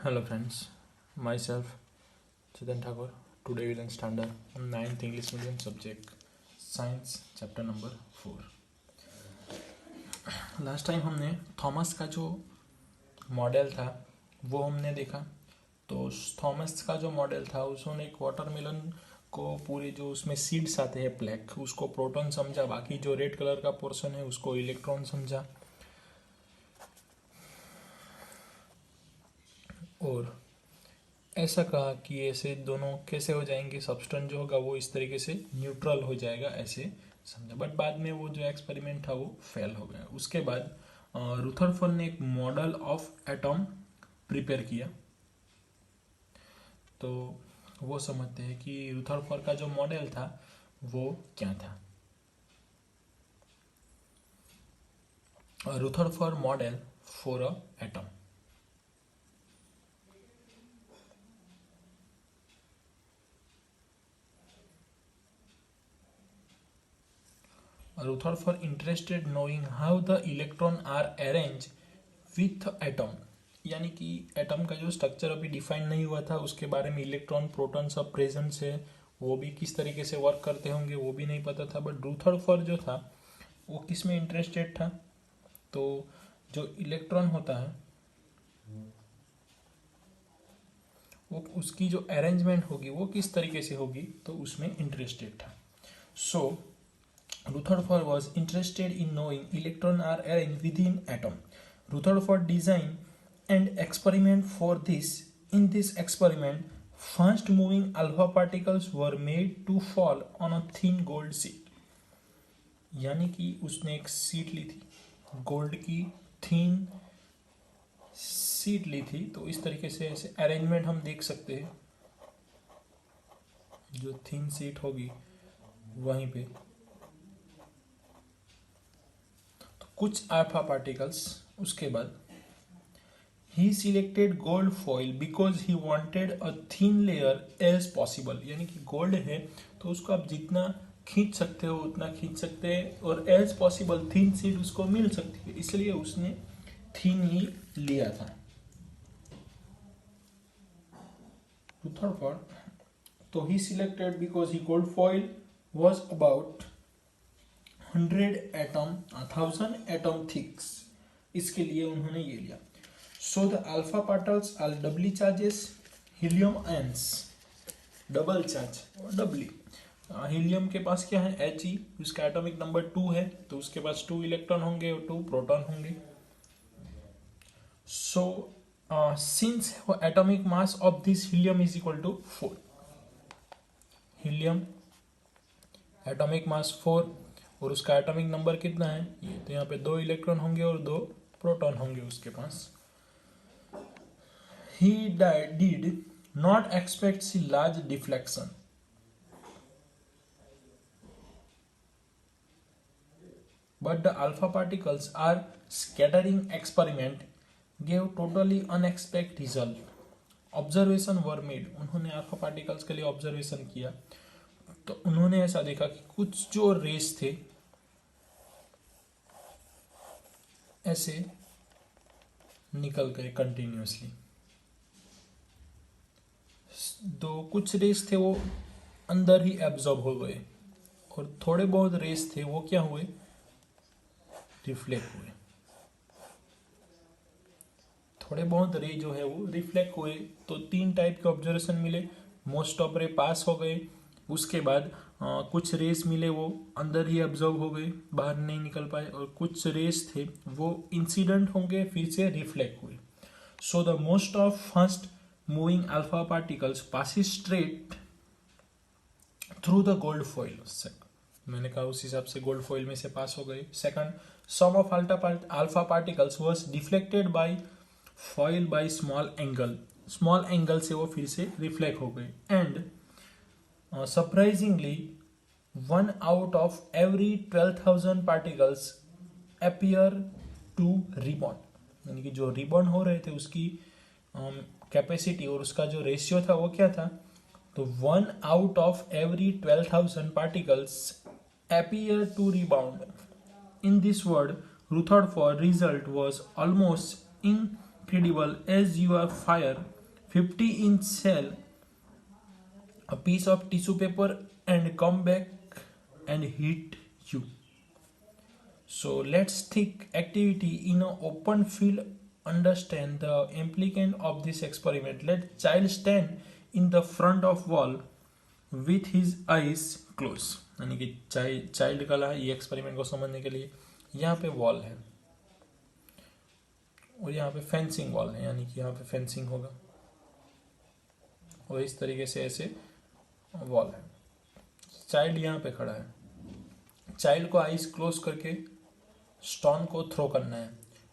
Hello friends, myself Chetan Thakur. Today we learn standard 9th English medium subject science chapter number 4. Last time हमने Thomas का जो model था वो हमने देखा। तो थॉमस का जो मॉडल था उसने एक वाटरमेलन को पूरे जो उसमें सीड्स आते हैं ब्लैक उसको प्रोटॉन समझा, बाकी जो रेड कलर का पोर्शन है उसको इलेक्ट्रॉन समझा, और ऐसा कहा कि ऐसे दोनों कैसे हो जाएंगे, सब्सटेंस जो होगा वो इस तरीके से न्यूट्रल हो जाएगा ऐसे समझा। बट बाद में वो जो एक्सपेरिमेंट था वो फेल हो गया। उसके बाद रुथरफोर्ड ने एक मॉडल ऑफ एटॉम प्रिपेयर किया। तो वो समझते हैं कि रुथरफोर्ड का जो मॉडल था वो क्या था। Rutherford model for a atom. Rutherford interested knowing how the electron are arranged with atom, यानी कि एटम का जो स्ट्रक्चर अभी डिफाइन नहीं हुआ था उसके बारे में, इलेक्ट्रॉन प्रोटॉन सब प्रेजेंस है, वो भी किस तरीके से वर्क करते होंगे वो भी नहीं पता था। बट रुथरफोर्ड जो था वो किस में इंटरेस्टेड था, तो जो इलेक्ट्रॉन होता है वो उसकी जो अरेंजमेंट होगी वो किस तरीके से होगी तो उसमें इंटरेस्टेड था। सो Rutherford was interested in knowing electrons are arranged within atom. Rutherford designed an experiment for this. In this experiment, fast moving alpha particles were made to fall on a thin gold sheet. यानी कि उसने एक seat ली थी, gold की thin sheet ली थी। तो इस तरीके से ऐसे अरेंजमेंट हम देख सकते हैं, जो थिन सीट होगी वहीं पे कुछ अल्फा पार्टिकल्स। उसके बाद he selected gold foil because he wanted a thin layer as possible, यानी कि गोल्ड है तो उसको आप जितना खींच सकते हो उतना खींच सकते हैं, और एज पॉसिबल थिन सीट उसको मिल सकती है, इसलिए उसने थिन ही लिया था। रुथरफोर्ड तो he selected because he gold foil was about 100 atom 1000 atom thicks, इसके लिए उन्होंने ये लिया। So the alpha particles are doubly charges, helium ions double charge और डबली। हीलियम के पास क्या है He, उसका एटॉमिक नंबर 2 है तो उसके पास 2 इलेक्ट्रॉन होंगे और 2 प्रोटॉन होंगे। So since atomic mass of this helium is equal to 4, helium atomic mass 4 और उसका एटॉमिक नंबर कितना है ये, तो यहाँ पे 2 इलेक्ट्रॉन होंगे और 2 प्रोटॉन होंगे उसके पास। He did not expect such large deflection, but the alpha particles are scattering experiment gave totally unexpected result. Observation were made, उन्होंने अल्फा पार्टिकल्स के लिए ऑब्जर्वेशन किया तो उन्होंने ऐसा देखा कि कुछ जो रेस थे ऐसे निकल गए कंटिन्यूसली, तो कुछ रेस थे वो अंदर ही एब्जॉर्ब हो गए और थोड़े बहुत रेस थे वो क्या हुए, रिफ्लेक्ट हुए। थोड़े बहुत रे जो है वो रिफ्लेक्ट हुए। तो 3 टाइप के ऑब्जर्वेशन मिले, मोस्ट ऑफ रे पास हो गए, उसके बाद कुछ रेस मिले वो अंदर ही एब्जॉर्ब हो गए, बाहर नहीं निकल पाए, और कुछ रेस थे वो इंसिडेंट होंगे फिर से रिफ्लेक्ट हुए। So the most of fast moving alpha particles passes straight through the gold foil, मैंने कहा उस हिसाब से गोल्ड फॉइल में से पास हो गए। Second, some of alpha particles was deflected by foil by small angle, small angle से वो फिर से रिफ्लेक्ट हो गए। And surprisingly 1 out of every 12,000 particles appear to rebound, यानी कि जो रिबॉन्ड हो रहे थे उसकी कैपेसिटी और उसका जो रेशियो था वो क्या था, तो 1 out of every 12,000 particles appear to rebound. In this word, Rutherford result was almost incredible as your fire 50-inch cell a piece of tissue paper and come back and hit you. So let's take activity in an open field. Understand the implicant of this experiment. Let child stand in the front of wall with his eyes closed. यानी कि child का ये experiment को समझने के लिए यहाँ पे वॉल है और यहाँ पे फेंसिंग वॉल है, यानी कि यहाँ पे फेंसिंग होगा और इस तरीके से ऐसे वॉल है। चाइल्ड यहाँ पे खड़ा है, चाइल्ड को आईज क्लोज करके स्टोन को थ्रो करना है।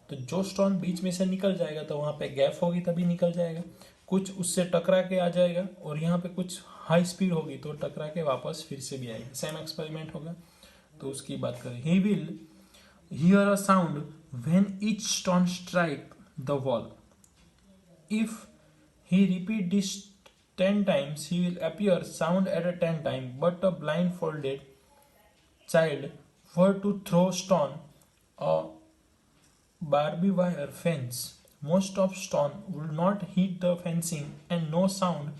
तो जो स्टोन बीच में से निकल जाएगा तो वहाँ पे गैप होगी तभी निकल जाएगा, कुछ उससे टकरा के आ जाएगा और यहाँ पे कुछ हाई स्पीड होगी तो टकरा के वापस फिर से भी आएगा। सेम एक्सपेरिमेंट होगा। तो उसकी बात करें, he will hear a sound when each stone strike the wall. If he repeat this 10 times, he will appear sound at a 10 time. But a blindfolded child were to throw stone a barbed wire fence. Most of stone would not hit the fencing and no sound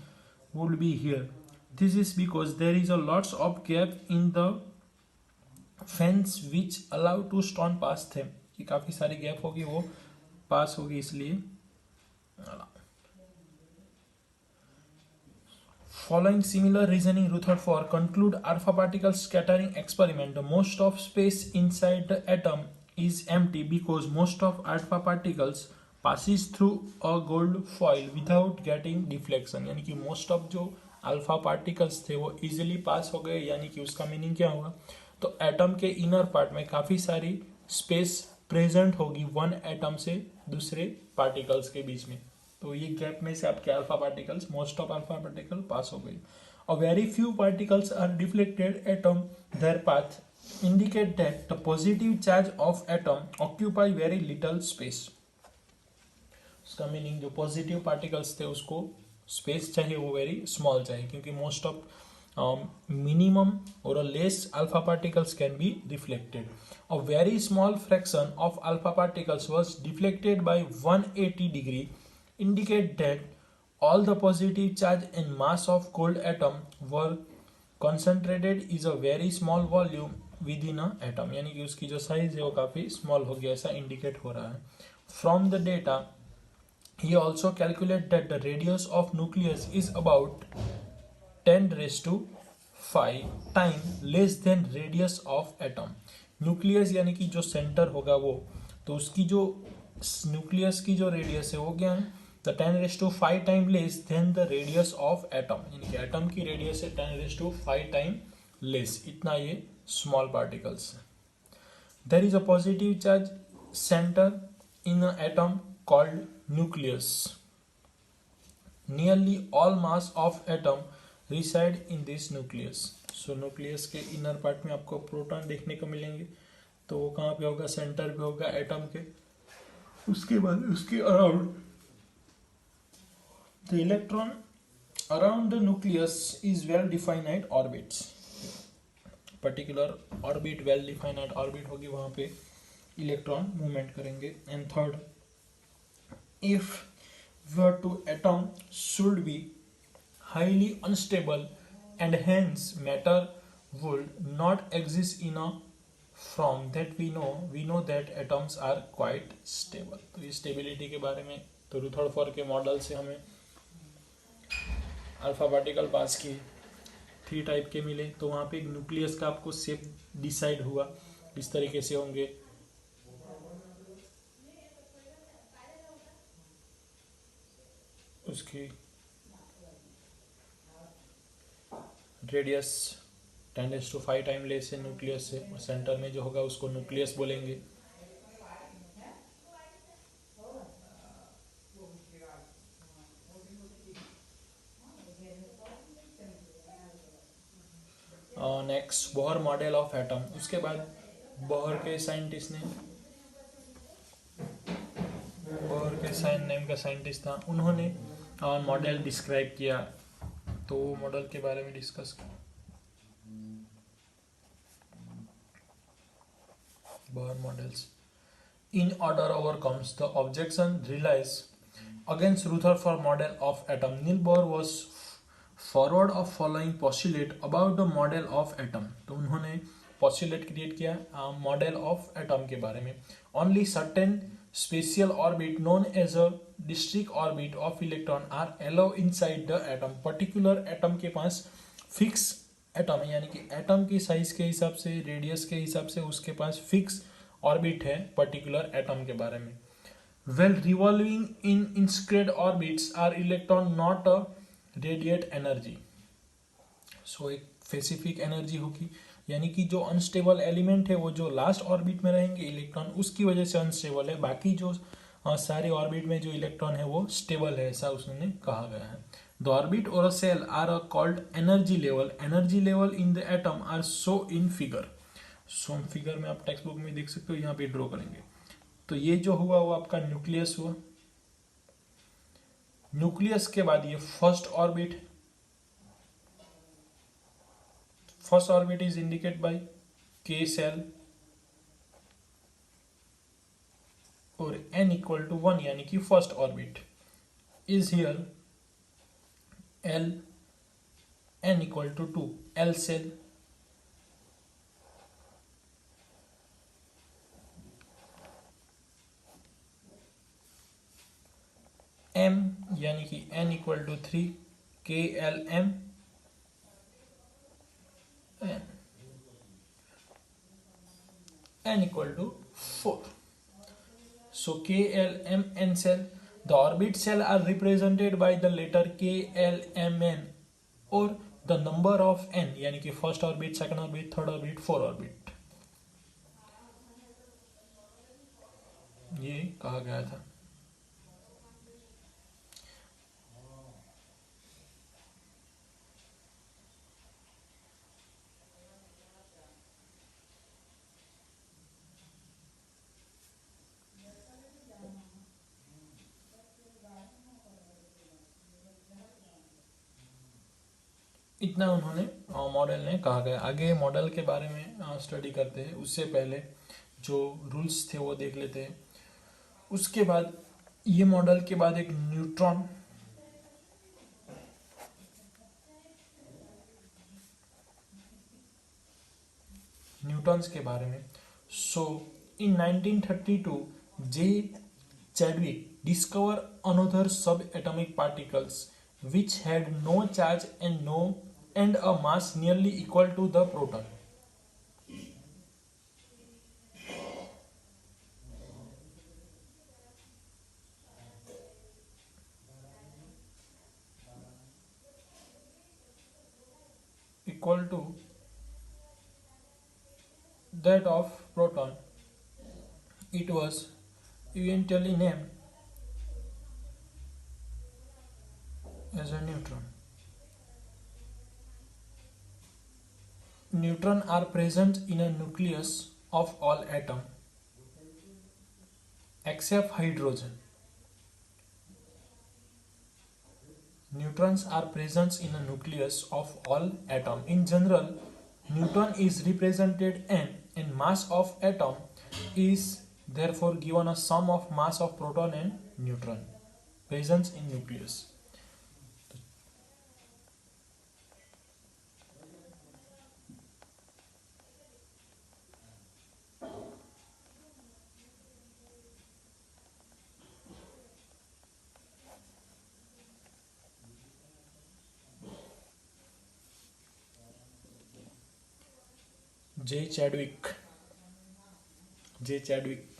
would be here. This is because there is a lots of gap in the fence which allow to stone pass them. कि काफी सारी gap होगी वो पास होगी इसलिए। Following similar reasoning, Rutherford conclude alpha particle scattering experiment. Most of space inside the atom is empty because most of alpha particles passes through a gold foil without getting deflection. यानी कि most of जो alpha particles थे वो easily pass हो गए, यानी कि उसका मीनिंग क्या होगा, तो एटम के इनर पार्ट में काफी सारी स्पेस प्रेजेंट होगी वन एटम से दूसरे पार्टिकल्स के बीच में। तो ये गैप में से आपके alpha particles, most of alpha particle pass हो गई। A very few particles are deflected atom their path indicate that the positive charge of atom occupy very little space. उसका मीनिंग जो पॉजिटिव पार्टिकल्स थे उसको space चाहिए वो very small चाहिए, क्योंकि most of minimum or a less alpha particles can be deflected. A very small fraction of alpha particles was deflected by 180 degree, indicate that all the positive charge and mass of gold atom were concentrated is a very small volume within a atom. यानी कि उसकी जो size है वो काफी small हो गया, ऐसा इंडिकेट हो रहा है। From the data he also calculate that the radius of nucleus is about 10⁵ time less than radius of atom. Nucleus यानी कि जो सेंटर होगा वो, तो उसकी जो न्यूक्लियस की जो रेडियस है वो क्या है, तो 10⁵ time less than the radius of atom, यानी कि एटम की रेडियस है 10⁵ टाइम लेस, इतना ये स्मॉल पार्टिकल्स है। There is a positive charge centre in a atom called nucleus. Nearly all mass of atom reside in this nucleus. So nucleus के inner part में आपको प्रोटॉन देखने को मिलेंगे, तो वो कहाँ पे होगा, सेंटर पे होगा एटम के। उसके बाद उसके around the electron around the nucleus is well defined orbits. Particular orbit, well defined orbit होगी, वहां पे इलेक्ट्रॉन मूवमेंट करेंगे। And third, if were to atom should be highly unstable and hence matter would not exist in a form that we know that atoms are quite stable. तो ये stability के बारे में तो रुथरफोर्ड के model से हमें अल्फा पार्टिकल पास किए, 3 टाइप के मिले, तो वहाँ पे एक न्यूक्लियस का आपको शेप डिसाइड हुआ, इस तरीके से होंगे। उसकी रेडियस 10⁵ टाइम लेस है न्यूक्लियस से, और सेंटर में जो होगा उसको न्यूक्लियस बोलेंगे। Next Bohr model of atom. उसके बाद बोहर के साइंटिस्ट ने, बोहर के साइन नेम का साइंटिस्ट था, उन्होंने मॉडल डिस्क्राइब किया, तो मॉडल के बारे में डिस्कस कर। Bohr models in order overcomes the objection realise Against Rutherford model of atom, Niels Bohr was forward of following postulate about the model of atom. तो उन्होंने postulate क्रिएट किया model of atom के बारे में. Only certain spatial orbit known as a district orbit of electron are allowed inside the atom. Particular atom के पास fix atom है, यानी कि एटम की साइज के हिसाब से, रेडियस के हिसाब से उसके पास फिक्स ऑर्बिट है पर्टिकुलर एटम के बारे में. Well, revolving in inscribed orbits are electron not a radiate energy. So एक स्पेसिफिक एनर्जी होगी, यानी कि जो अनस्टेबल एलिमेंट है वो जो लास्ट ऑर्बिट में रहेंगे इलेक्ट्रॉन, उसकी वजह से अनस्टेबल है. बाकी जो सारे ऑर्बिट में जो इलेक्ट्रॉन है वो स्टेबल है, ऐसा उसने कहा गया है. द ऑर्बिट और shell are called energy level. Energy level in the atom are so in figure. So figure में आप टेक्स्ट बुक में देख सकते हो, यहाँ पे ड्रॉ करेंगे. तो ये जो हुआ वो आपका न्यूक्लियस हुआ. न्यूक्लियस के बाद ये first orbit. First orbit is indicate by K shell और n इक्वल टू 1, यानी कि first orbit is here l, n equal to 2, l shell. m यानी कि n equal to 3, k l m n equal to 4. So k l m n cell. The orbit cell are represented by the letter k l m n or the number of n, यानी कि first orbit, second orbit, third orbit, fourth orbit, ये कहा गया था. इतना उन्होंने model ने कहा गया. आगे मॉडल के बारे में स्टडी करते हैं, उससे पहले जो रूल्स थे वो देख लेते हैं. उसके बाद ये मॉडल के बाद एक न्यूटन्स के बारे में. सो इन 1932 जे Chadwick discover another subatomic particles which had no charge and a mass nearly equal to the proton. Equal to that of proton. It was eventually named as a neutron. Neutrons are present in a nucleus of all atoms except hydrogen. Neutrons are present in a nucleus of all atoms. In general, neutron is represented n, and mass of atom is therefore given a sum of mass of proton and neutron present in nucleus. J Chadwick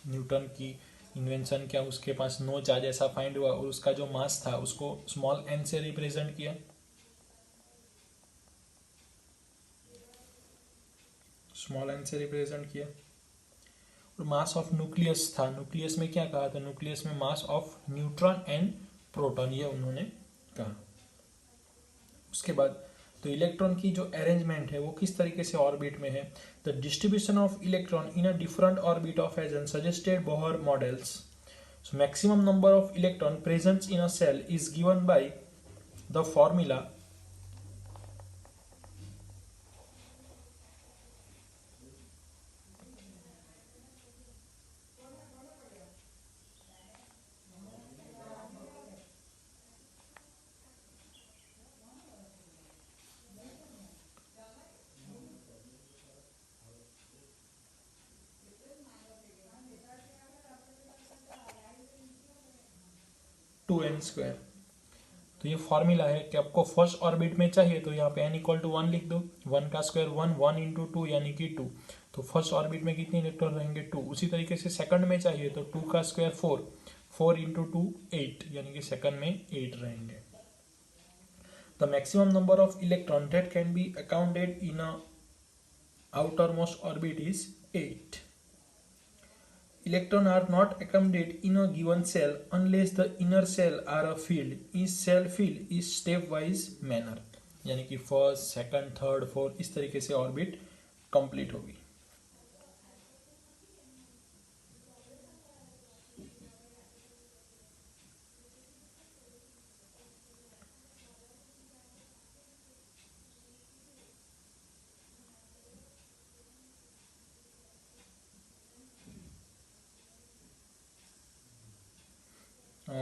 Newton की invention क्या, उसके पास no charge ऐसा find हुआ और उसका जो मास था उसको स्मॉल n से रिप्रेजेंट किया. स्मॉल n से रिप्रेजेंट किया. और मास ऑफ न्यूक्लियस था. न्यूक्लियस में क्या कहा था? न्यूक्लियस में mass of neutron and proton, ये उन्होंने कहा. उसके बाद तो इलेक्ट्रॉन की जो अरेंजमेंट है वो किस तरीके से ऑर्बिट में है. The distribution of electron in a different orbit of atom suggested Bohr models. So maximum number of electron present in a shell is given by the formula 2n²। तो ये फॉर्मूला है कि आपको फर्स्ट ऑर्बिट में चाहिए तो यहाँ पे n इक्वल टू 1 लिख दो, 1 का स्क्वायर 1, 1 इंटू 2 यानी कि 2। तो फर्स्ट ऑर्बिट में कितने इलेक्ट्रॉन रहेंगे 2। उसी तरीके से सेकंड में चाहिए तो 2 का स्क्वायर 4, 4 इंटू 2 8 यानी कि सेकंड में 8 रहेंगे। The maximum number of electron that can be accounted in a outermost orbit is 8. Electrons are not accommodated in a given cell unless the inner cell are a field. Each cell field is stepwise manner, यानी कि first second third fourth इस तरीके से orbit complete होगी।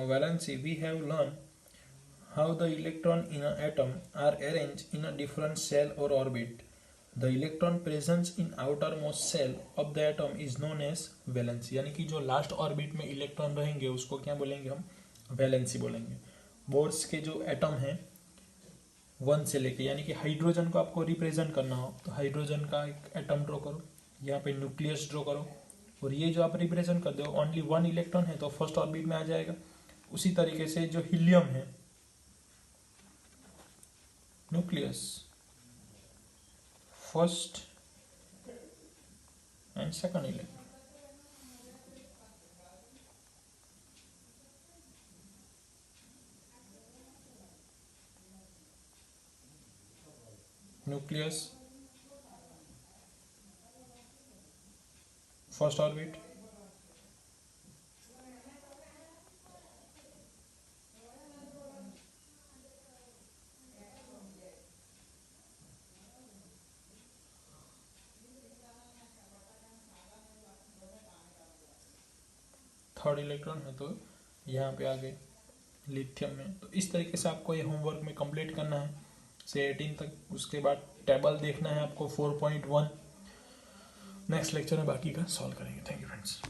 Valency, we have learned how the electron in an atom are arranged in a different cell or orbit. The electron presence in outermost cell of the atom is known as valency, यानी कि जो last orbit में electron रहेंगे उसको क्या बोलेंगे हम, valency बोलेंगे। बोर्स के जो एटम है 1 से लेके, यानी कि हाइड्रोजन को आपको रिप्रेजेंट करना हो तो हाइड्रोजन का एक एटम ड्रॉ करो, यहाँ पे न्यूक्लियस ड्रॉ करो, और ये जो आप रिप्रेजेंट कर दो ओनली 1 इलेक्ट्रॉन है तो फर्स्ट ऑर्बिट में आ जाएगा। उसी तरीके से जो हीलियम है nucleus first and second electron, nucleus first orbit, third electron है तो यहाँ पे आ गए लिथियम में। तो इस तरीके से आपको ये होमवर्क में कंप्लीट करना है से 18 तक। उसके बाद टेबल देखना है आपको 4.1। नेक्स्ट लेक्चर में बाकी का सॉल्व करेंगे। Thank you friends.